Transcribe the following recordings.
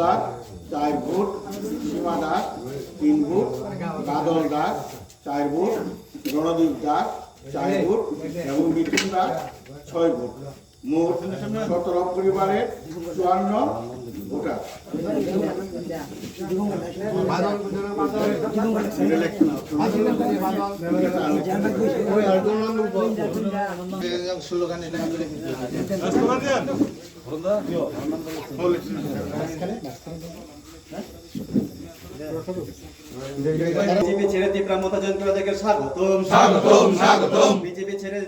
দাগ 4 ভোট, সীমা দাগ 3 ভোট, বাদল দাগ 4 ভোট, রণদীপ দাগ 4 ভোট এবং মিঠুন দাগ 6 ভোট। মোট 17 পরিবারের 54 ভোটার। বিজেপি ছেড়ে তীব্রামতা জয়েন করে দেখে স্বাগতম বিজেপি ছেড়ে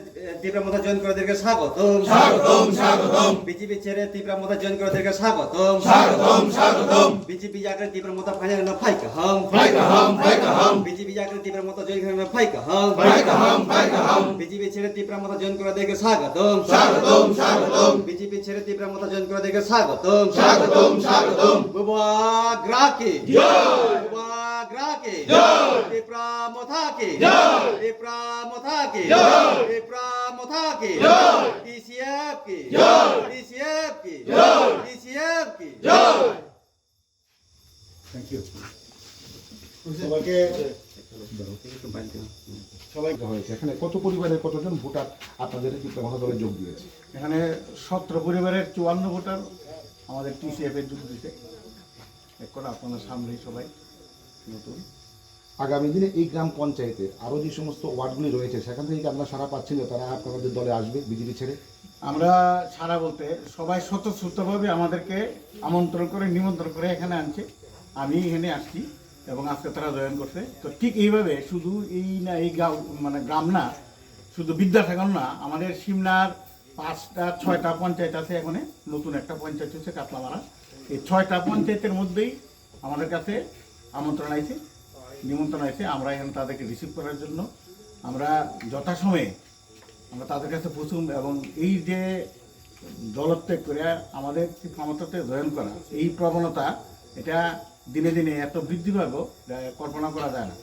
তীব্রামতা জয়েন করে দেখে স্বাগতম বিজেপি ছেড়ে তীব্রামতা জয়েন করে দেখে স্বাগতম বিজেপি জাগরে তীব্রামতা ফাইনাল না ফাইকা হাম বিজেপি জাগরে তীব্রামতা জয়েন করে না ফাইকা হাম বিজেপি ছেড়ে তীব্রামতা জয়েন করে দেখে স্বাগতম বিজেপি ছেড়ে তীব্রামতা জয়েন করে দেখে স্বাগতম গ্রাকে সবাই হয়েছে এখানে কত পরিবারের কতজন ভোটার আপনাদের তীব্রামতা দলে যোগ দিয়েছে? এখানে 17 পরিবারের 54 ভোটার আমাদের টিসিএফ এর যোগ দিতে। এখন আপনার সামনেই সবাই নতুন। আগামী দিনে এই গ্রাম পঞ্চায়েতে আরও যে সমস্ত ওয়ার্ডগুলি রয়েছে সেখান থেকে আপনারা সারা পাচ্ছেন যে তারা আপনাদের দলে আসবে বিজেপি ছেড়ে? আমরা সারা বলতে সবাই স্বতঃস্ফূর্তভাবে আমাদেরকে আমন্ত্রণ করে নিমন্ত্রণ করে এখানে আনছে। আমি এখানে আসছি এবং আজকে তারা জয়েন করছে। তো ঠিক এইভাবে শুধু এই গ্রাম না, শুধু বিদ্যাসাগর না, আমাদের সিমনার 5টা 6টা পঞ্চায়েত আছে। এখন নতুন একটা পঞ্চায়েত হচ্ছে কাতলামারা। এই 6টা পঞ্চায়েতের মধ্যেই আমাদের কাছে নিমন্ত্রণ আছে। আমরা এখানে তাদেরকে রিসিভ করার জন্য আমরা যথাসময়ে আমরা তাদের কাছে পৌঁছুম এবং এই যে দলত্যাগ করে আমাদের ক্ষমতাতে জয়েন করা, এই প্রবণতা এটা দিনে দিনে এত বৃদ্ধি পাবো কল্পনা করা যায় না।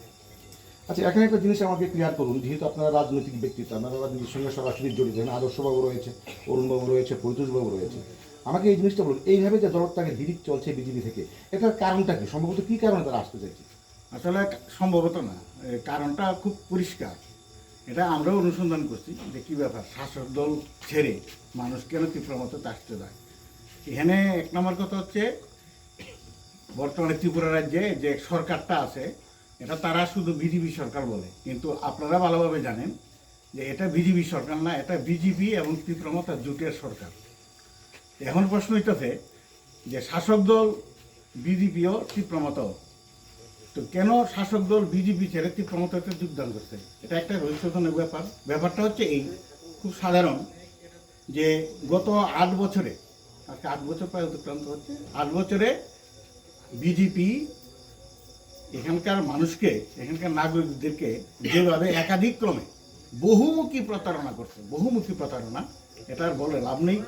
আচ্ছা, এখানে একটা জিনিস আমাকে ক্লিয়ার করুন, যেহেতু আপনারা রাজনৈতিক ব্যক্তিত্ব, আপনারা রাজনীতির সঙ্গে সরাসরি জড়িত, আদর্শবাবু রয়েছে, অরুণবাবু রয়েছে, পরিতোষবাবু রয়েছে, আমাকে এই জিনিসটা বলুন, এইভাবে যে দলত্যাগের হিড়িক চলছে বিজেপি থেকে, এটার কারণটা কি? সম্ভবত কী কারণে তারা আসতে চাইছে? আসলে সম্ভবত না, কারণটা খুব পরিষ্কার। এটা আমরাও অনুসন্ধান করছি যে কী ব্যাপার, শাসক দল ছেড়ে মানুষ কেন তীব্রমতাতে আসতে যায়। এখানে 1 নম্বর কথা হচ্ছে, বর্তমানে ত্রিপুরা রাজ্যে যে সরকারটা আছে এটা তারা শুধু বিজেপি সরকার বলে, কিন্তু আপনারা ভালোভাবে জানেন যে এটা বিজেপি সরকার না, এটা বিজেপি এবং তীব্রমতা জোটের সরকার। এখন প্রশ্ন হইতেছে যে শাসক দল বিজেপিও তীব্রমতাও, তো কেন শাসক দল বিজেপি ছেড়ে তীব্রমতাতে যোগদান করছে? এটা একটা রহস্যজনক ব্যাপার। ব্যাপারটা হচ্ছে এই খুব সাধারণ যে গত 8 বছরে, আজকে 8 বছর প্রায় অতিক্রান্ত হচ্ছে, 8 বছরে বিজেপি এখানকার মানুষকে, এখানকার নাগরিকদেরকে যেভাবে একাধিক ক্রমে বহুমুখী প্রতারণা করছে, বহুমুখী প্রতারণা, এটার বলে লাভ নেই।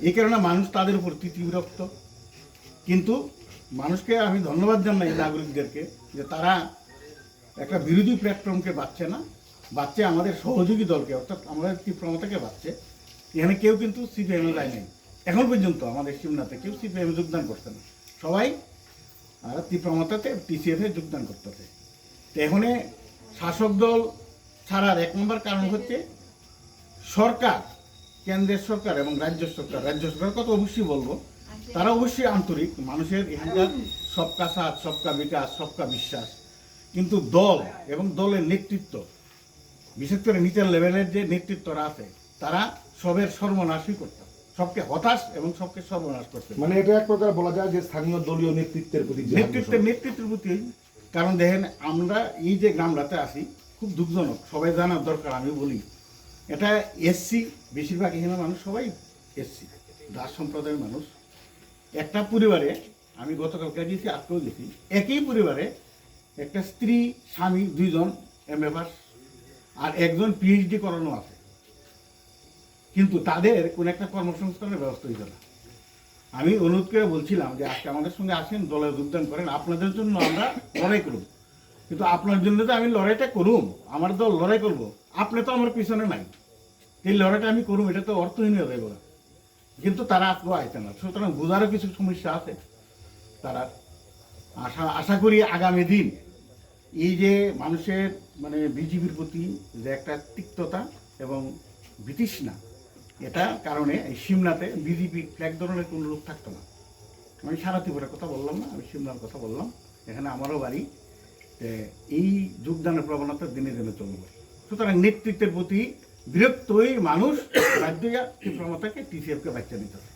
এই কারণে মানুষ তাদের উপর বিরক্ত। কিন্তু মানুষকে আমি ধন্যবাদ জানাই নাগরিকদেরকে যে তারা একটা বিরোধী প্ল্যাটফর্মকে বাঁচছে না, বাঁচছে আমাদের সহযোগী দলকে, অর্থাৎ আমাদের তীব্রমতাকে বাঁচছে। এখানে কেউ কিন্তু সিপিএমে যায় নাই, এখন পর্যন্ত আমাদের সিমনাতে কেউ সিপিএমে যোগদান করছে না, সবাই তীব্রমতাতে টিসিএফে যোগদান করতেছে। তো এখানে শাসক দল ছাড়ার 1 নম্বর কারণ হচ্ছে সরকার, কেন্দ্রের সরকার এবং রাজ্য সরকার কথা অবশ্যই বলবো, তারা অবশ্যই আন্তরিক, মানুষের এখানকার সবকা সাথ, সবকা বিকাশ, সবকা বিশ্বাস। কিন্তু দল এবং দলের নেতৃত্ব, বিশেষ করে নিচের লেভেলের যে নেতৃত্বরা আছে, তারা সবের সর্বনাশই করতে, সবকে হতাশ এবং সবকে সর্বনাশ করতে। মানে এটা এক প্রকার বলা যায় যে স্থানীয় দলীয় নেতৃত্বের প্রতি নেতৃত্বের প্রতি। কারণ দেখেন, আমরা এই যে গ্রামটাতে আসি, খুব দুঃখজনক, সবাই জানার দরকার, আমি বলি এটা এসসি, বেশিরভাগ এখানে মানুষ সবাই এসসি, দাস সম্প্রদায়ের মানুষ। একটা পরিবারে, আমি গতকালকে গেছি, আজকেও গেছি, একই পরিবারে একটা স্ত্রী স্বামী 2 জন MA পাস আর একজন PhD করানো আছে, কিন্তু তাদের কোনো একটা কর্মসংস্থানের ব্যবস্থা হইত না। আমি অনুরোধ করে বলছিলাম যে আজকে আমাদের সঙ্গে আসেন, দলে যোগদান করেন, আপনাদের জন্য আমরা লড়াই করব। কিন্তু আপনার জন্য তো আমি লড়াইটা করুম, আমার দল লড়াই করব, আপনি তো আমার পিছনে নাই, এই লড়াইটা আমি করুম, এটা তো অর্থহীন হয়ে যাবে। কিন্তু তারা আজকেও আইতে না, সুতরাং বোঝারও কিছু সমস্যা আছে। তারা আশা করি আগামী দিন এই যে মানুষের মানে বিজেপির প্রতি যে একটা তিক্ততা এবং বিতৃষ্ণা, এটা কারণে এই সিমলাতে বিজেপি ফ্ল্যাগ ধরনের কোনো লোক থাকতো না। আমি সারা ত্রিপুরার কথা বললাম না, আমি সিমলার কথা বললাম, এখানে আমারও বাড়ি। এই যোগদানের প্রবণতা দিনে দিনে চলবে। সুতরাং নেতৃত্বের প্রতি বিরক্ত হয়ে মানুষ বাধ্য হইয়া ত্রিপুরা মাতাকে TCF কে বাচ্চা দিতে হবে।